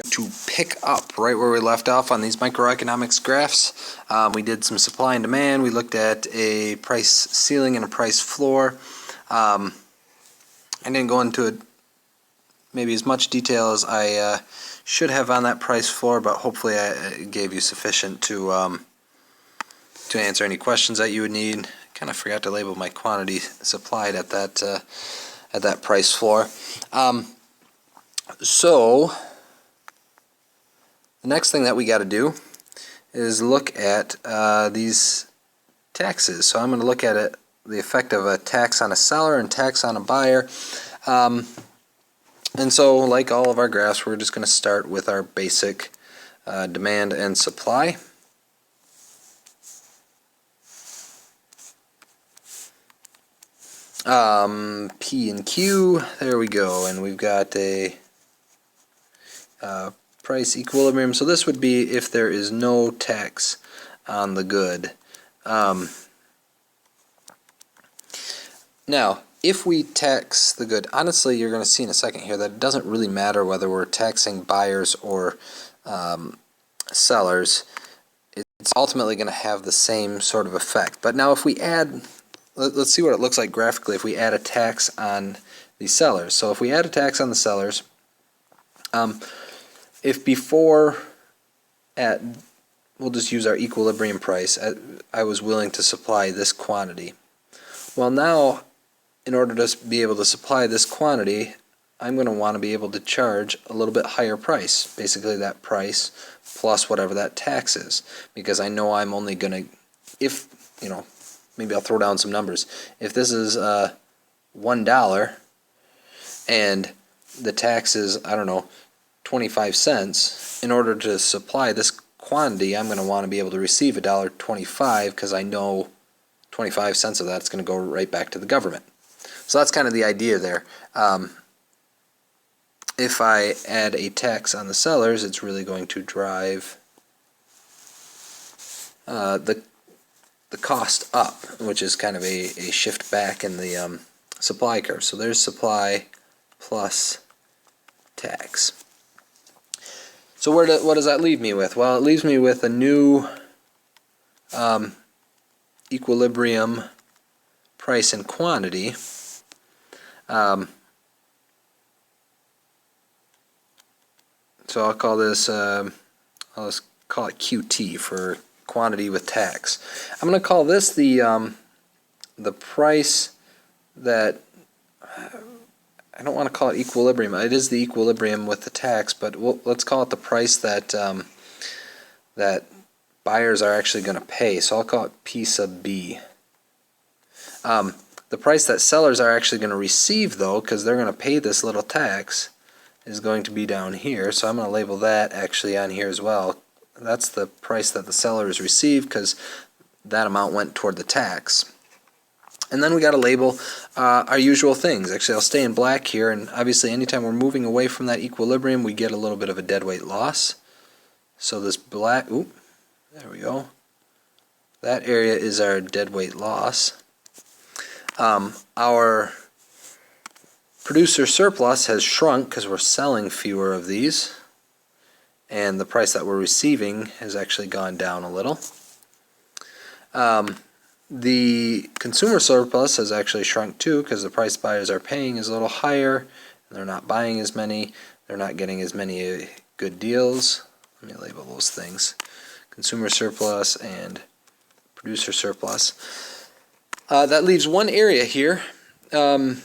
To pick up right where we left off on these microeconomics graphs. We did some supply and demand. We looked at a price ceiling and a price floor. I didn't go into it maybe as much detail as I should have on that price floor, but hopefully I gave you sufficient to answer any questions that you would need. Kind of forgot to label my quantity supplied at that price floor. So the next thing that we got to do is look at these taxes. So I'm going to look at it, the effect of a tax on a seller and tax on a buyer. And so, like all of our graphs, we're just going to start with our basic demand and supply. P and Q, there we go, and we've got a price equilibrium. So this would be if there is no tax on the good. Now, if we tax the good, honestly, you're going to see in a second here that it doesn't really matter whether we're taxing buyers or sellers. It's ultimately going to have the same sort of effect. But now if we add, let's see what it looks like graphically if we add a tax on the sellers. So if we add a tax on the sellers, if before we'll just use our equilibrium price, I was willing to supply this quantity. Well, now in order to be able to supply this quantity, I'm going to want to be able to charge a little bit higher price, basically that price plus whatever that tax is, because I know I'm only going to, if, you know, maybe I'll throw down some numbers. If this is $1 and the tax is, I don't know, 25 cents, in order to supply this quantity, I'm going to want to be able to receive $1.25 because I know 25 cents of that's going to go right back to the government. So that's kind of the idea there. If I add a tax on the sellers, it's really going to drive the cost up, which is kind of a shift back in the supply curve. So there's supply plus tax. So what does that leave me with? Well, it leaves me with a new equilibrium price and quantity. So I'll call this, I'll just call it QT for quantity with tax. I'm going to call this the price that, I don't want to call it equilibrium. It is the equilibrium with the tax, but let's call it the price that that buyers are actually going to pay. So I'll call it P sub B. The price that sellers are actually going to receive, though, because they're going to pay this little tax, is going to be down here. So I'm going to label that actually on here as well. That's the price that the sellers receive because that amount went toward the tax. And then we got to label our usual things. Actually, I'll stay in black here, and obviously anytime we're moving away from that equilibrium, we get a little bit of a deadweight loss. So this black, oop, there we go. That area is our deadweight loss. Our producer surplus has shrunk because we're selling fewer of these, and the price that we're receiving has actually gone down a little. The consumer surplus has actually shrunk too because the price buyers are paying is a little higher, and they're not buying as many, they're not getting as many good deals. Let me label those things. Consumer surplus and producer surplus. That leaves one area here, and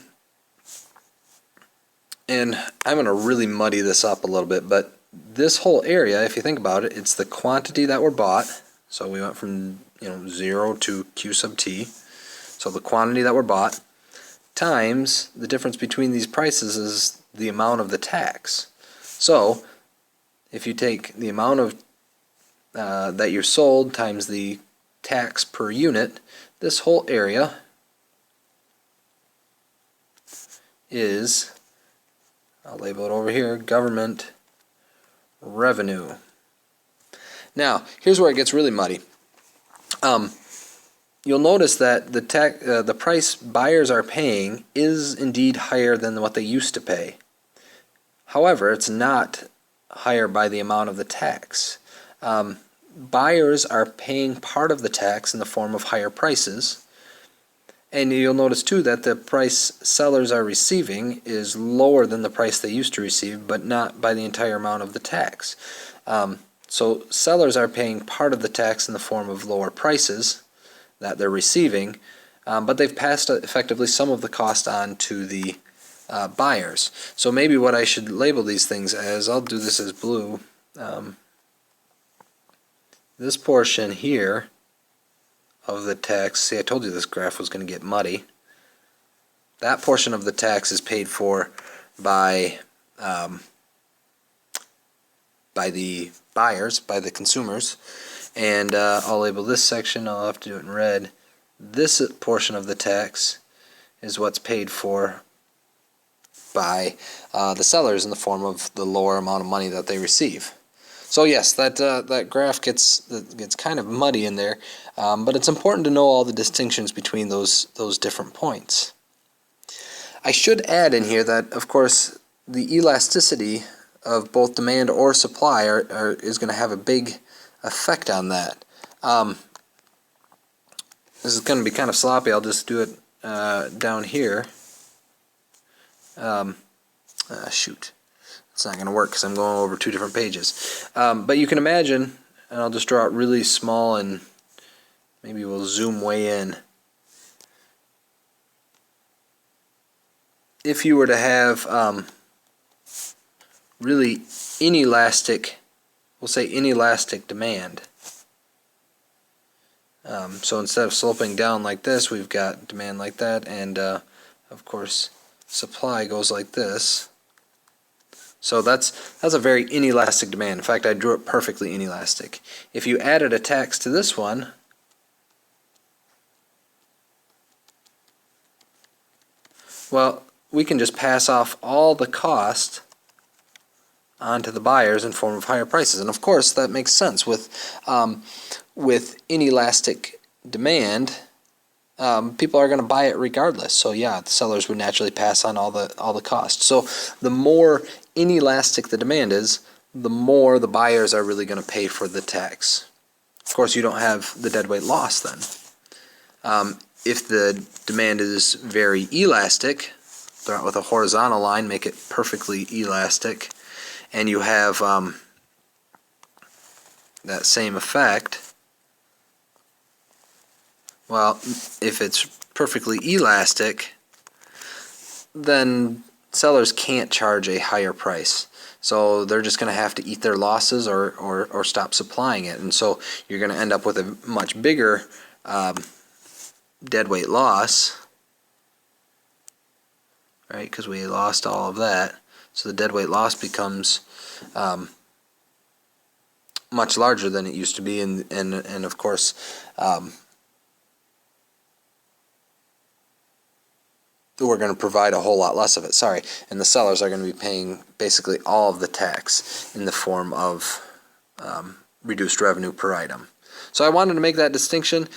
I'm going to really muddy this up a little bit, but this whole area, if you think about it, it's the quantity that were bought. So we went from 0 to Q sub T. So the quantity that were bought times the difference between these prices is the amount of the tax. So if you take the amount of that you're sold times the tax per unit, this whole area is, I'll label it over here, government revenue. Now, here's where it gets really muddy. You'll notice that the price buyers are paying is indeed higher than what they used to pay. However, it's not higher by the amount of the tax. Buyers are paying part of the tax in the form of higher prices. And you'll notice too that the price sellers are receiving is lower than the price they used to receive, but not by the entire amount of the tax. So sellers are paying part of the tax in the form of lower prices that they're receiving, but they've passed effectively some of the cost on to the buyers. So maybe what I should label these things as, I'll do this as blue, this portion here of the tax, see I told you this graph was going to get muddy, that portion of the tax is paid for by the buyers, by the consumers, and I'll label this section, I'll have to do it in red, this portion of the tax is what's paid for by the sellers in the form of the lower amount of money that they receive. So yes, that graph gets kind of muddy in there, but it's important to know all the distinctions between those different points. I should add in here that, of course, the elasticity of both demand or supply is going to have a big effect on that. This is going to be kind of sloppy. I'll just do it down here. Shoot. It's not going to work because I'm going over two different pages. But you can imagine, and I'll just draw it really small and maybe we'll zoom way in. If you were to have really inelastic, we'll say inelastic demand. So instead of sloping down like this, we've got demand like that, and of course supply goes like this. So that's a very inelastic demand. In fact, I drew it perfectly inelastic. If you added a tax to this one, well, we can just pass off all the cost onto the buyers in form of higher prices. And of course, that makes sense with inelastic demand. People are going to buy it regardless. So yeah, the sellers would naturally pass on all the cost. So the more inelastic the demand is, the more the buyers are really going to pay for the tax. Of course, you don't have the deadweight loss then. If the demand is very elastic, throw it with a horizontal line, make it perfectly elastic, and you have that same effect. Well, if it's perfectly elastic, then sellers can't charge a higher price. So they're just going to have to eat their losses or stop supplying it. And so you're going to end up with a much bigger deadweight loss, right? Because we lost all of that. So the deadweight loss becomes much larger than it used to be, and of course we're going to provide a whole lot less of it, sorry, and the sellers are going to be paying basically all of the tax in the form of reduced revenue per item. So I wanted to make that distinction.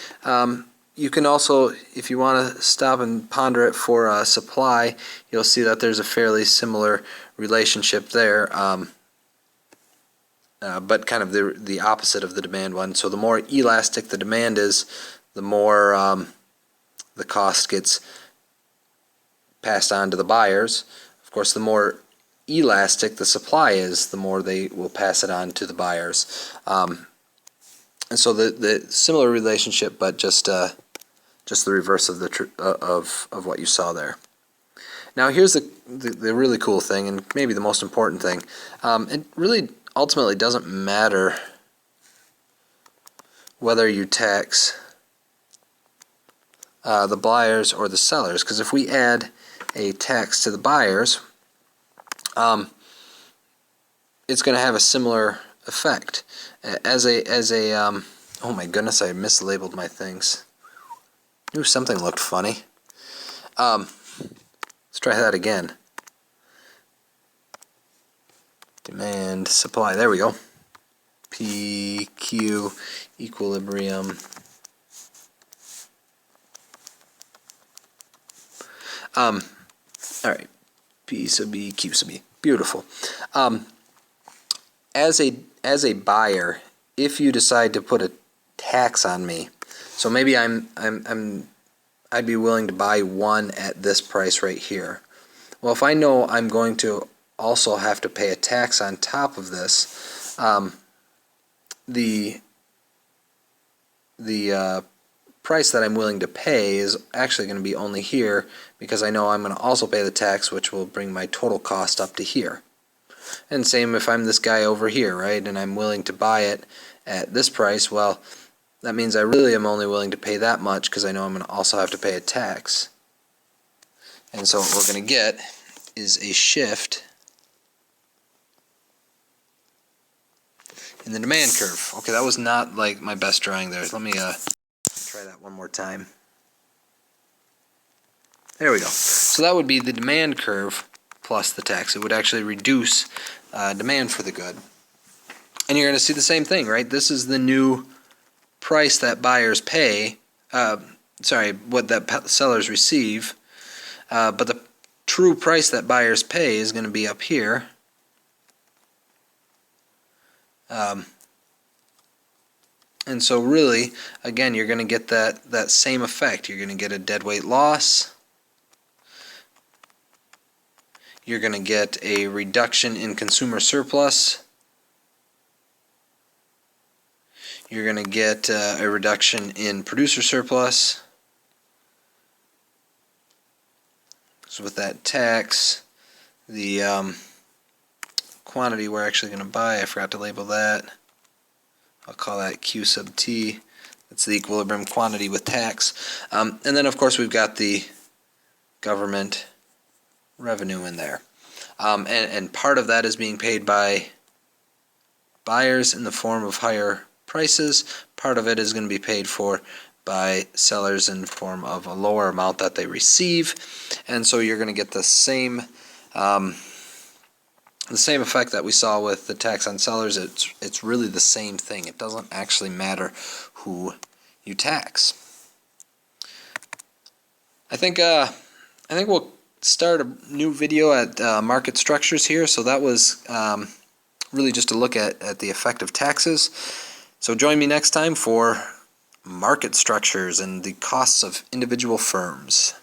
You can also, if you want to stop and ponder it for supply, you'll see that there's a fairly similar relationship there, but kind of the opposite of the demand one. So the more elastic the demand is, the more the cost gets passed on to the buyers. Of course, the more elastic the supply is, the more they will pass it on to the buyers. And so the similar relationship, but just the reverse of of what you saw there. Now here's the really cool thing, and maybe the most important thing. It really ultimately doesn't matter whether you tax the buyers or the sellers, because if we add a tax to the buyers, it's going to have a similar effect. As a oh my goodness, I mislabeled my things. Ooh, something looked funny. Let's try that again. Demand, supply, there we go. PQ, equilibrium. All right, P sub B, Q sub B. Beautiful. as a buyer, if you decide to put a tax on me, so maybe I'd be willing to buy one at this price right here. Well, if I know I'm going to also have to pay a tax on top of this, the price that I'm willing to pay is actually going to be only here, because I know I'm going to also pay the tax, which will bring my total cost up to here. And same if I'm this guy over here, right, and I'm willing to buy it at this price, well, that means I really am only willing to pay that much because I know I'm going to also have to pay a tax. And so what we're going to get is a shift in the demand curve. Okay, that was not like my best drawing there. Let me try that one more time. There we go. So that would be the demand curve plus the tax. It would actually reduce demand for the good. And you're going to see the same thing, right? This is the new price that buyers pay, what that sellers receive, but the true price that buyers pay is going to be up here. And so really, again, you're going to get that same effect. You're going to get a deadweight loss. You're going to get a reduction in consumer surplus. You're going to get a reduction in producer surplus. So with that tax, the quantity we're actually going to buy, I forgot to label that. I'll call that Q sub T. That's the equilibrium quantity with tax. And then of course we've got the government revenue in there. And part of that is being paid by buyers in the form of higher prices. Part of it is going to be paid for by sellers in the form of a lower amount that they receive. And so you're going to get the same effect that we saw with the tax on sellers. It's really the same thing. It doesn't actually matter who you tax. I think we'll start a new video at market structures here. So that was really just a look at the effect of taxes. So join me next time for market structures and the costs of individual firms.